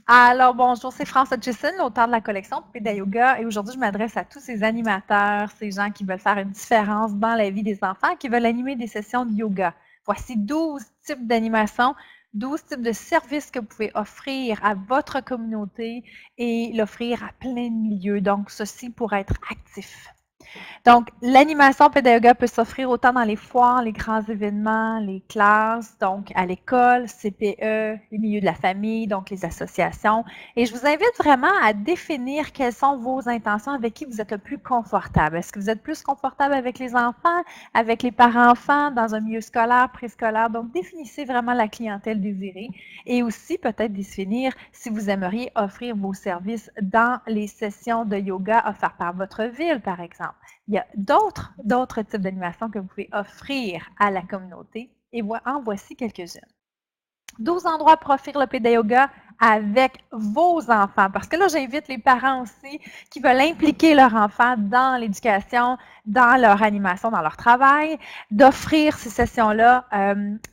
Alors bonjour, c'est France Hutchison, l'auteur de la collection Péda Yoga, et aujourd'hui je m'adresse à tous ces animateurs, ces gens qui veulent faire une différence dans la vie des enfants, qui veulent animer des sessions de yoga. Voici 12 types d'animation, 12 types de services que vous pouvez offrir à votre communauté et l'offrir à plein de milieux, donc ceci pour être actif. Donc, l'animation pédagogue peut s'offrir autant dans les foires, les grands événements, les classes, donc à l'école, CPE, les milieux de la famille, donc les associations. Et je vous invite vraiment à définir quelles sont vos intentions, avec qui vous êtes le plus confortable. Est-ce que vous êtes plus confortable avec les enfants, avec les parents-enfants, dans un milieu scolaire, préscolaire? Donc, définissez vraiment la clientèle désirée et aussi peut-être définir si vous aimeriez offrir vos services dans les sessions de yoga offertes par votre ville, par exemple. Il y a d'autres types d'animations que vous pouvez offrir à la communauté et en voici quelques-unes. 12 endroits pour offrir le Péda Yoga avec vos enfants. Parce que là, j'invite les parents aussi qui veulent impliquer leur enfant dans l'éducation, dans leur animation, dans leur travail, d'offrir ces sessions-là,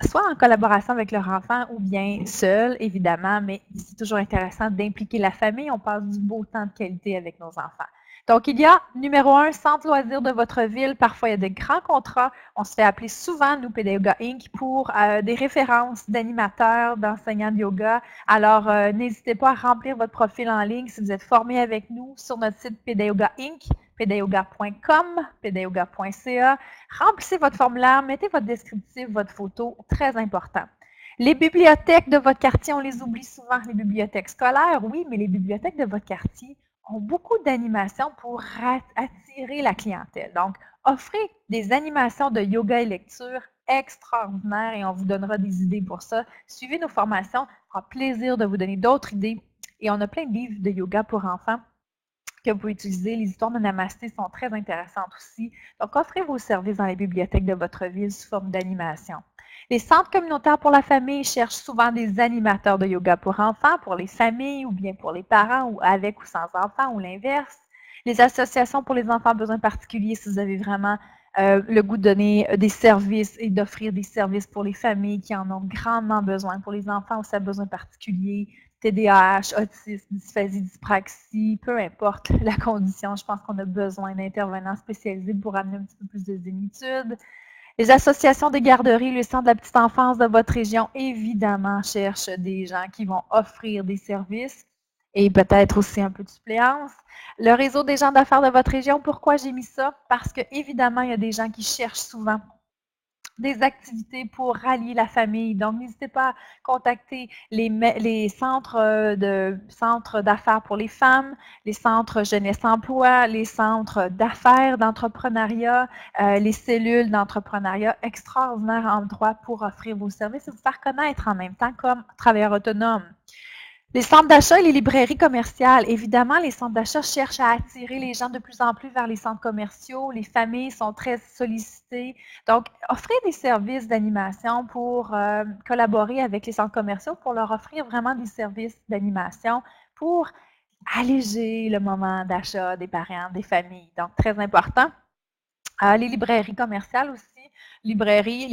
soit en collaboration avec leur enfant ou bien seul, évidemment, mais c'est toujours intéressant d'impliquer la famille. On passe du beau temps de qualité avec nos enfants. Donc, il y a, numéro 1, centre loisirs de votre ville. Parfois, il y a des grands contrats. On se fait appeler souvent, nous, Péda Yoga Inc., pour des références d'animateurs, d'enseignants de yoga. Alors, n'hésitez pas à remplir votre profil en ligne si vous êtes formé avec nous sur notre site Péda Yoga Inc., pedayoga.com, pedayoga.ca. Remplissez votre formulaire, mettez votre descriptif, votre photo, très important. Les bibliothèques de votre quartier, on les oublie souvent, les bibliothèques scolaires, oui, mais les bibliothèques de votre quartier ont beaucoup d'animations pour attirer la clientèle. Donc, offrez des animations de yoga et lecture extraordinaires et on vous donnera des idées pour ça. Suivez nos formations, ça fera plaisir de vous donner d'autres idées. Et on a plein de livres de yoga pour enfants que vous pouvez utiliser. Les histoires de Namasté sont très intéressantes aussi. Donc, offrez vos services dans les bibliothèques de votre ville sous forme d'animation. Les centres communautaires pour la famille cherchent souvent des animateurs de yoga pour enfants, pour les familles ou bien pour les parents, ou avec ou sans enfants, ou l'inverse. Les associations pour les enfants à besoins particuliers, si vous avez vraiment le goût de donner des services et d'offrir des services pour les familles qui en ont grandement besoin, pour les enfants aussi à besoins particuliers, TDAH, autisme, dysphasie, dyspraxie, peu importe la condition, je pense qu'on a besoin d'intervenants spécialisés pour amener un petit peu plus de zénitude. Les associations des garderies, le centre de la petite enfance de votre région, évidemment, cherchent des gens qui vont offrir des services et peut-être aussi un peu de suppléance. Le réseau des gens d'affaires de votre région, pourquoi j'ai mis ça? Parce que, évidemment, il y a des gens qui cherchent souvent des activités pour rallier la famille. Donc, n'hésitez pas à contacter les centres d'affaires pour les femmes, les centres jeunesse-emploi, les centres d'affaires, d'entrepreneuriat, les cellules d'entrepreneuriat, extraordinaire endroit pour offrir vos services et vous faire connaître en même temps comme travailleur autonome. Les centres d'achat et les librairies commerciales. Évidemment, les centres d'achat cherchent à attirer les gens de plus en plus vers les centres commerciaux. Les familles sont très sollicitées. Donc, offrez des services d'animation pour collaborer avec les centres commerciaux pour leur offrir vraiment des services d'animation pour alléger le moment d'achat des parents, des familles. Donc, très important. Les librairies commerciales aussi. Les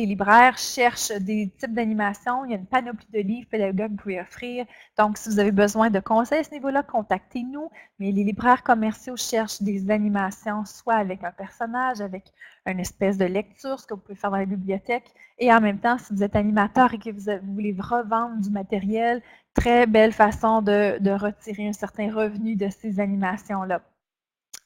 libraires cherchent des types d'animation. Il y a une panoplie de livres pédagogiques que vous pouvez offrir. Donc, si vous avez besoin de conseils à ce niveau-là, contactez-nous. Mais les libraires commerciaux cherchent des animations, soit avec un personnage, avec une espèce de lecture, ce que vous pouvez faire dans les bibliothèques. Et en même temps, si vous êtes animateur et que vous voulez revendre du matériel, très belle façon de retirer un certain revenu de ces animations-là.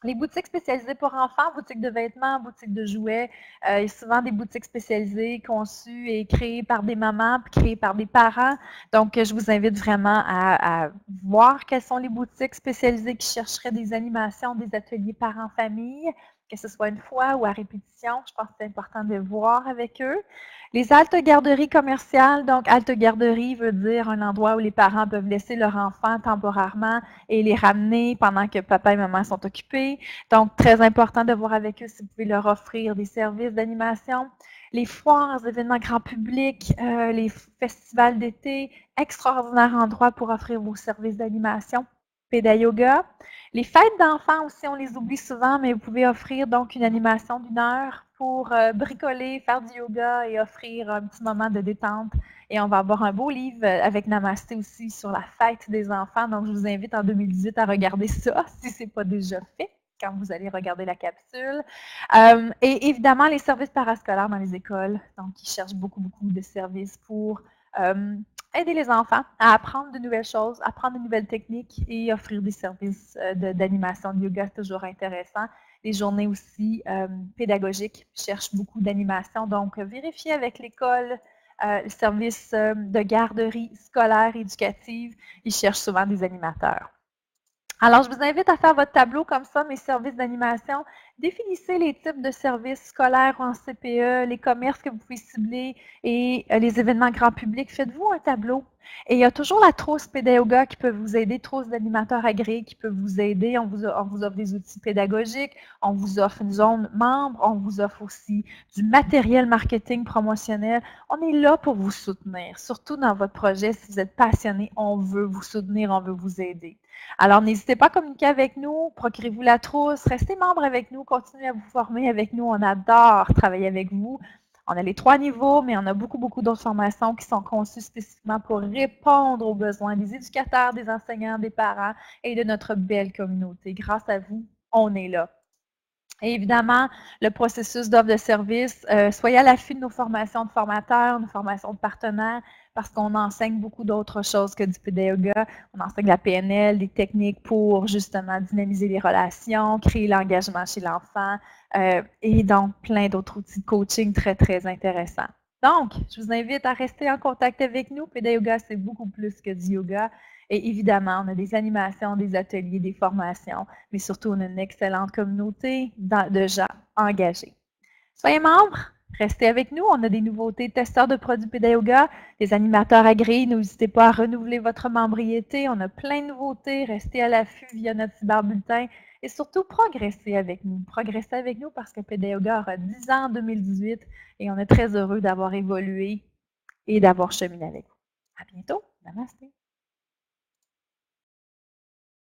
Les boutiques spécialisées pour enfants, boutiques de vêtements, boutiques de jouets, il y a souvent des boutiques spécialisées conçues et créées par des mamans, puis créées par des parents. Donc, je vous invite vraiment à voir quelles sont les boutiques spécialisées qui chercheraient des animations, des ateliers parents-famille, que ce soit une fois ou à répétition. Je pense que c'est important de voir avec eux. Les haltes garderies commerciales, donc halte garderie veut dire un endroit où les parents peuvent laisser leur enfant temporairement et les ramener pendant que papa et maman sont occupés. Donc, très important de voir avec eux si vous pouvez leur offrir des services d'animation. Les foires, les événements grand public, les festivals d'été, extraordinaire endroit pour offrir vos services d'animation. Pédayoga. Les fêtes d'enfants aussi, on les oublie souvent, mais vous pouvez offrir donc une animation d'1 heure pour bricoler, faire du yoga et offrir un petit moment de détente. Et on va avoir un beau livre avec Namasté aussi sur la fête des enfants. Donc, je vous invite en 2018 à regarder ça si ce n'est pas déjà fait quand vous allez regarder la capsule. Et évidemment, les services parascolaires dans les écoles. Donc, ils cherchent beaucoup, beaucoup de services pour aider les enfants à apprendre de nouvelles choses, apprendre de nouvelles techniques et offrir des services d'animation de yoga, c'est toujours intéressant. Les journées aussi pédagogiques cherchent beaucoup d'animation, donc vérifiez avec l'école, le service de garderie scolaire éducative, ils cherchent souvent des animateurs. Alors, je vous invite à faire votre tableau comme ça, mes services d'animation. Définissez les types de services scolaires ou en CPE, les commerces que vous pouvez cibler et les événements grand public. Faites-vous un tableau. Et il y a toujours la trousse Pédayoga qui peut vous aider, trousse d'animateurs agréés qui peut vous aider. On vous offre des outils pédagogiques, on vous offre une zone membre, on vous offre aussi du matériel marketing promotionnel. On est là pour vous soutenir, surtout dans votre projet. Si vous êtes passionné, on veut vous soutenir, on veut vous aider. Alors, n'hésitez pas à communiquer avec nous, procurez-vous la trousse, restez membre avec nous, continuez à vous former avec nous. On adore travailler avec vous. On a les 3 niveaux, mais on a beaucoup, beaucoup d'autres formations qui sont conçues spécifiquement pour répondre aux besoins des éducateurs, des enseignants, des parents et de notre belle communauté. Grâce à vous, on est là. Et évidemment, le processus d'offre de service, soyez à l'affût de nos formations de formateurs, nos formations de partenaires, parce qu'on enseigne beaucoup d'autres choses que du Pédayoga. On enseigne la PNL, des techniques pour justement dynamiser les relations, créer l'engagement chez l'enfant et donc plein d'autres outils de coaching très, très intéressants. Donc, je vous invite à rester en contact avec nous. Pédayoga, c'est beaucoup plus que du yoga. Et évidemment, on a des animations, des ateliers, des formations, mais surtout, on a une excellente communauté de gens engagés. Soyez membres, restez avec nous. On a des nouveautés, testeurs de produits Pédayoga, des animateurs agréés. N'hésitez pas à renouveler votre membriété. On a plein de nouveautés. Restez à l'affût via notre cyberbulletin et surtout, progressez avec nous. Progressez avec nous parce que Pédayoga aura 10 ans en 2018 et on est très heureux d'avoir évolué et d'avoir cheminé avec vous. À bientôt. Namasté.